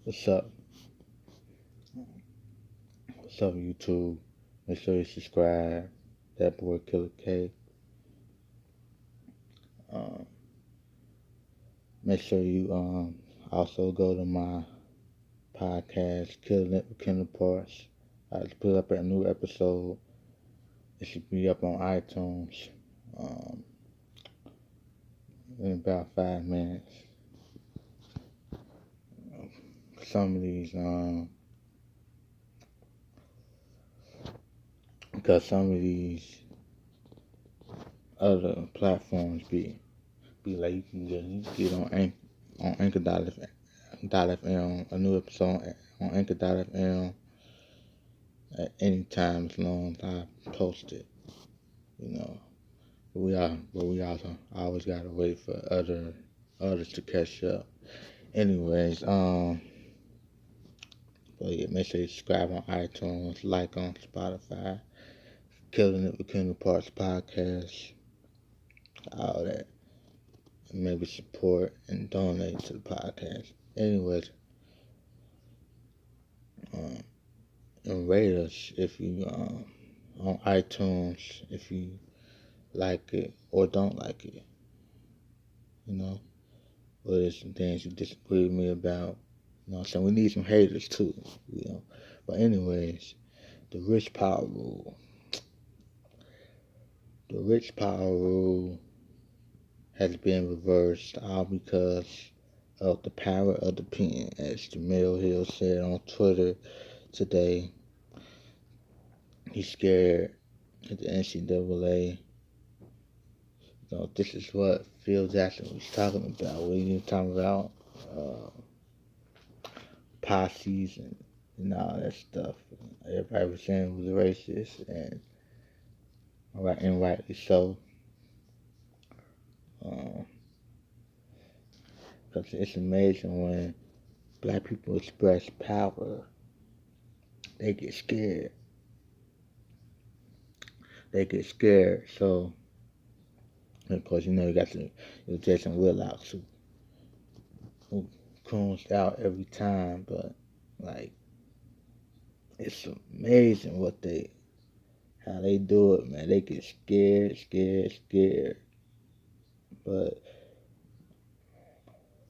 What's up? What's up, YouTube? Make sure you subscribe. That boy Killer K. Um, Make sure you also go to my podcast, Killing It with Kendall Parts. I just put up a new episode. It should be up on iTunes um, in about 5 minutes. Some of these, because some of these other platforms be like you can get on Anchor.fm, a new episode on Anchor.fm at any time as long as I post it. You know, but we also always gotta wait for others to catch up. Anyways, but yeah, make sure you subscribe on iTunes, like on Spotify, Killing It with Kendall Parts podcast, all that. And maybe support and donate to the podcast. Anyways, um, and rate us if you on iTunes if you like it or don't like it. You know, or there's some things you disagree with me about. You know what I'm saying? We need some haters too. You know, but anyways, the rich power rule. The rich power rule has been reversed all because of the power of the pen, as Jamil Hill said on Twitter today. He's scared that the NCAA. You know, this is what Phil Jackson was talking about. We were talking about posses and all that stuff. Everybody was saying it was racist, and rightly so. Because it's amazing when black people express power, they get scared. They get scared. So, of course, you got Jason Willox who croons out every time, but like it's amazing how they do it, man. They get scared. But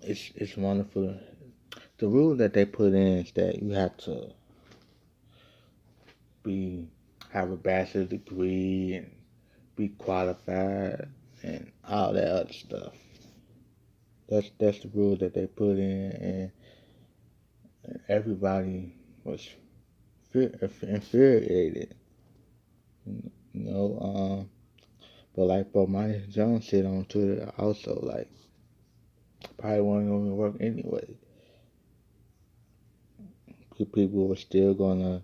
it's wonderful. The rule that they put in is that you have to have a bachelor's degree and be qualified and all that other stuff. That's the rule that they put in, and everybody was infuriated. You know, but like Bro Monty Jones said on Twitter also, like probably wasn't going to work anyway. People were still gonna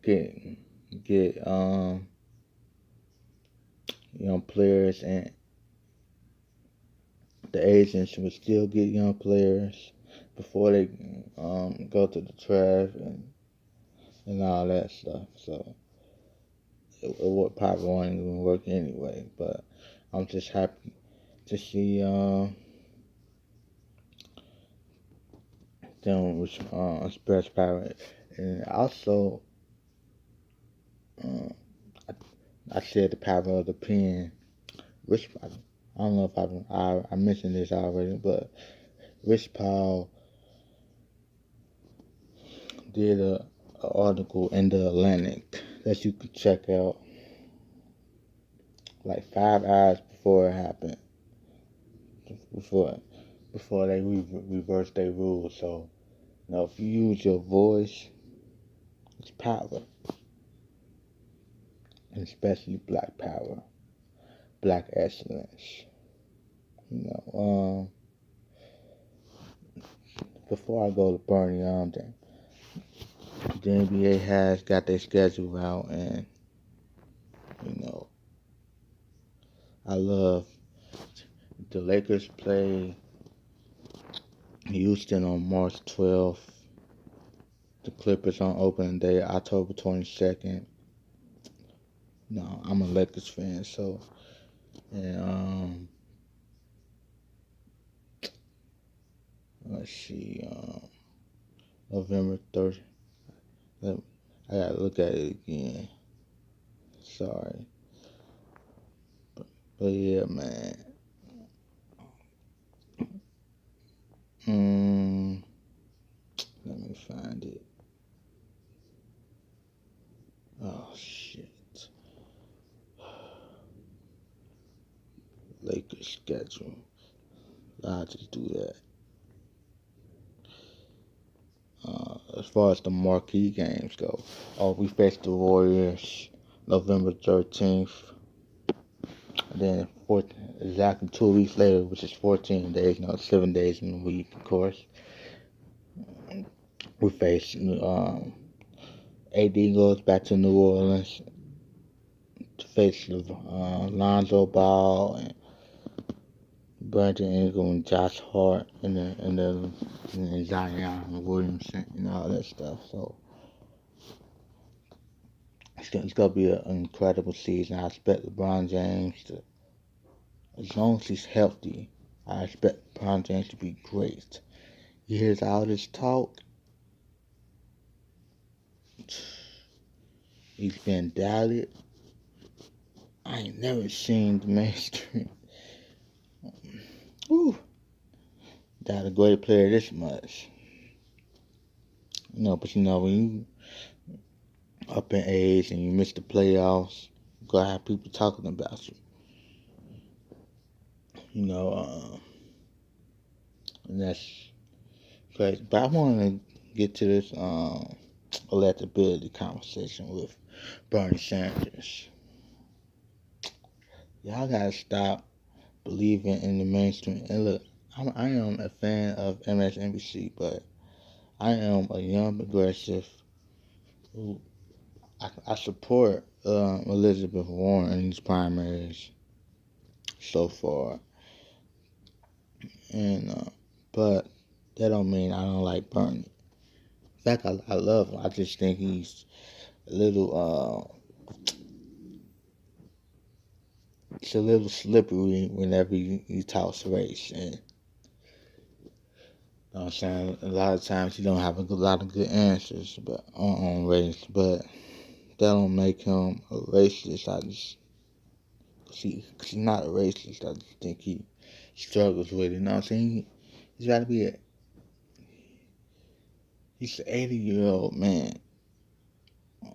get young players, and the agents would still get young players before they go to the draft and all that stuff. So it would probably wasn't even work anyway. But I'm just happy to see them express power, and also I said the power of the pen. Rich, I don't know if I mentioned this already, but Rich Paul did a article in the Atlantic that you could check out like 5 hours before it happened, before they reversed their rules. So, if you use your voice, it's power, and especially black power, black excellence. Before I go to Bernie, the NBA has got their schedule out, and I love the Lakers play Houston on March 12th. The Clippers on opening day, October 22nd. I'm a Lakers fan, so and let's see, November 30th. I gotta look at it again. Sorry. But yeah, man. Let me find it. Oh, shit. Lakers schedule. I just do that. As far as the marquee games go, we face the Warriors November 13th. And then exactly 2 weeks later, which is 14 days, 7 days in a week, of course, we face AD goes back to New Orleans to face Lonzo Ball and Brandon Ingram and Josh Hart and Zion Williamson and all that stuff. So it's gonna be an incredible season. I expect LeBron James to, as long as he's healthy, I expect LeBron James to be great. He hears all this talk. He's been doubted. I ain't never seen the mainstream. Whew. Doubt a great player this much. But when you up in age and you miss the playoffs, you gotta have people talking about you. And that's crazy. But I want to get to this electability conversation with Bernie Sanders. Y'all gotta stop believing in the mainstream. And look, I am a fan of MSNBC, but I am a young progressive who I support Elizabeth Warren in these primaries so far, and but that don't mean I don't like Bernie. In fact, I love him. I just think he's a little it's a little slippery whenever he talks race, and you know what I'm saying, a lot of times he don't have a lot of good answers, but on race, but that don't make him a racist. Cause he's not a racist. I just think he struggles with it. You know what I'm saying? He's got to be he's an 80-year-old man. You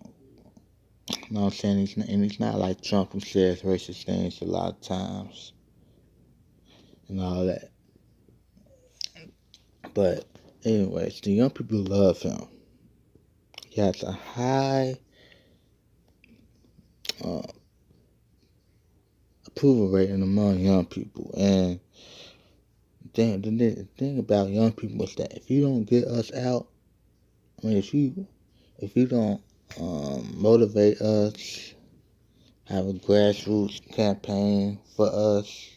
know what I'm saying? He's not like Trump who says racist things a lot of times and all that. But anyways, the young people love him. He has a high approval rating among young people, and the thing about young people is that if you don't get us out, I mean, if you don't motivate us, have a grassroots campaign for us.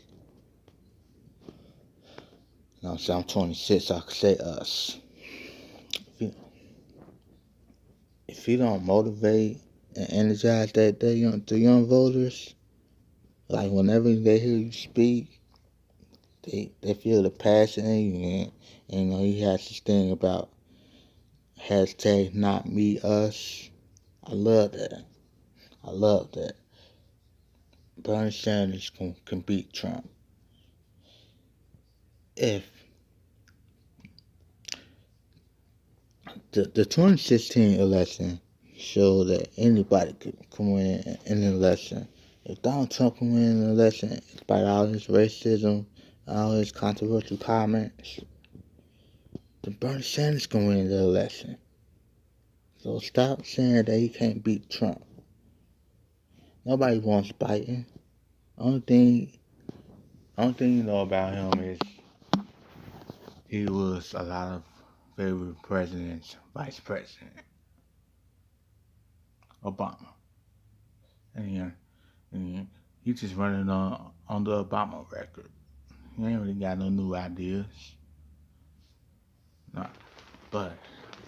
Now, so I'm 26, so I can say us. If you don't motivate and energize the young voters, like whenever they hear you speak, they feel the passion in you. And he has this thing about hashtag not me, us. I love that. Bernie Sanders can beat Trump. If the 2016 election showed that anybody can win an election. If Donald Trump can win an election, despite all his racism, all his controversial comments, then Bernie Sanders can win the election. So stop saying that he can't beat Trump. Nobody wants Biden. Only thing you know about him is he was a lot of favorite presidents, vice president, Obama, and he just running on the Obama record. He ain't really got no new ideas. No, but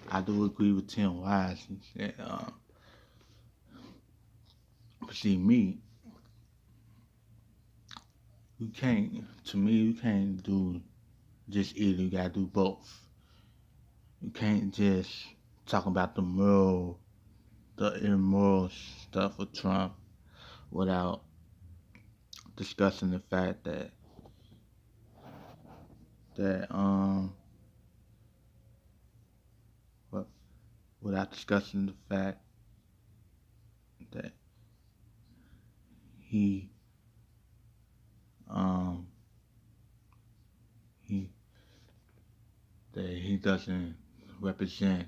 I do agree with Tim Wise. He said, but see me, you can't do just either. You gotta do both. You can't just talk about the immoral stuff with Trump without discussing the fact that what- without discussing the fact that he um he that he doesn't represent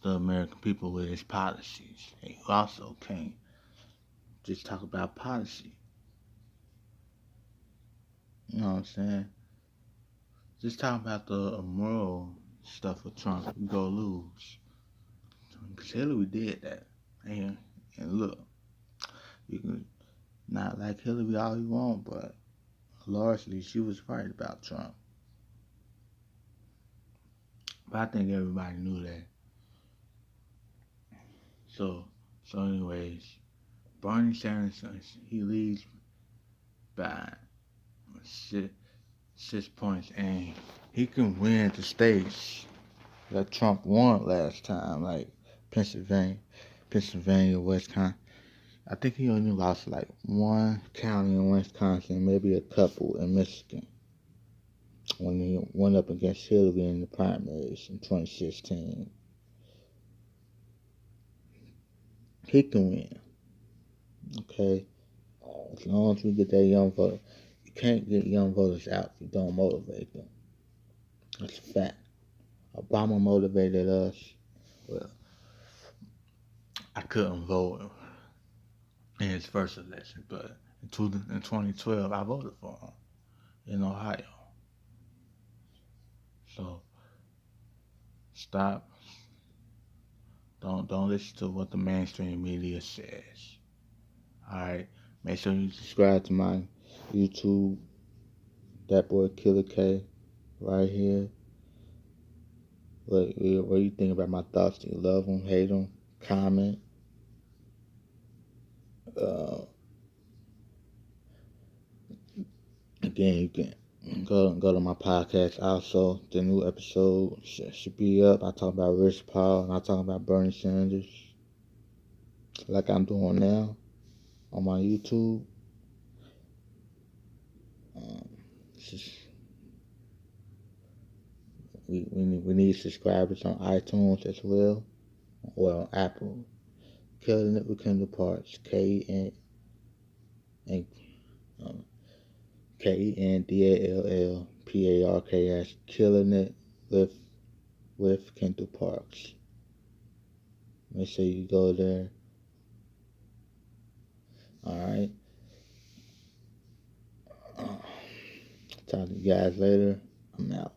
the American people with his policies. And you also can't just talk about policy. You know what I'm saying? Just talk about the immoral stuff with Trump. We go lose. Because Hillary did that. And, and look, you can not like Hillary all you want, but largely she was right about Trump. But I think everybody knew that. So anyways, Bernie Sanders, he leads by 6 points, and he can win the states that Trump won last time, like Pennsylvania, Wisconsin. I think he only lost like one county in Wisconsin, maybe a couple in Michigan, when he went up against Hillary in the primaries in 2016. He can win, okay? As long as we get that young voter. You can't get young voters out if you don't motivate them. That's a fact. Obama motivated us. Well, I couldn't vote in his first election, but in 2012, I voted for him in Ohio. So stop. Don't listen to what the mainstream media says. All right. Make sure you subscribe to my YouTube. That boy Killer K, right here. What do you think about my thoughts? Do you love them, hate them? Comment. Uh, Again, you can go to my podcast. Also, the new episode should be up. I talk about Rich Paul and I talk about Bernie Sanders, like I'm doing now on my YouTube. Just, we need subscribers on iTunes as well, or on Apple. Killing it with Kendall Parks, and um, KENDALLPARKS, killing it with Kendall Parks. Make sure you go there. All right. Talk to you guys later. I'm out.